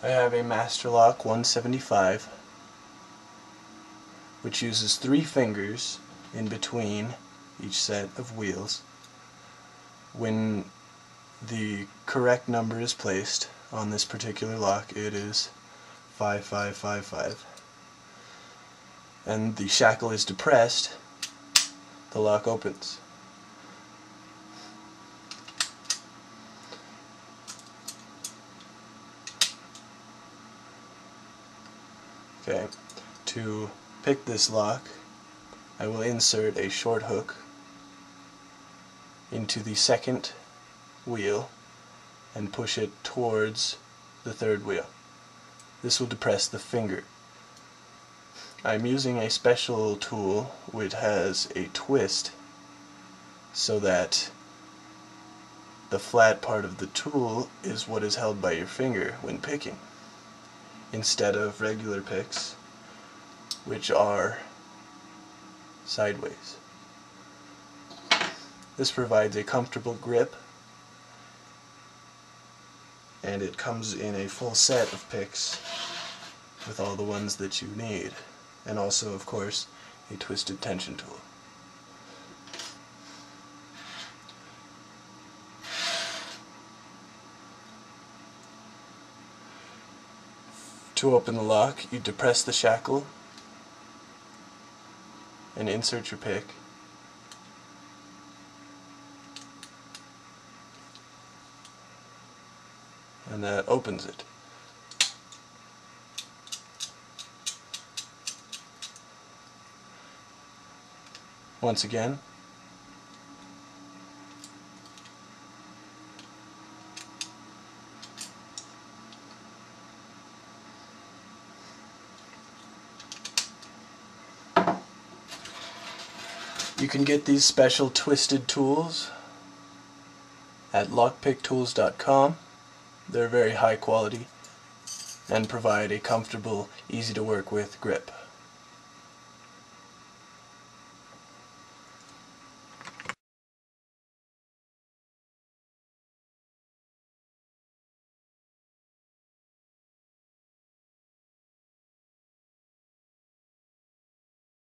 I have a Master Lock 175, which uses 3 fingers in between each set of wheels. When the correct number is placed on this particular lock, it is 5555. And the shackle is depressed, the lock opens. Okay, to pick this lock, I will insert a short hook into the second wheel and push it towards the third wheel. This will depress the finger. I'm using a special tool which has a twist so that the flat part of the tool is what is held by your finger when picking, instead of regular picks, which are sideways. This provides a comfortable grip, and it comes in a full set of picks with all the ones that you need, and also, of course, a twisted tension tool. To open the lock, you depress the shackle and insert your pick. And that opens it. Once again, you can get these special twisted tools at lockpicktools.com. They're very high quality and provide a comfortable, easy to work with grip.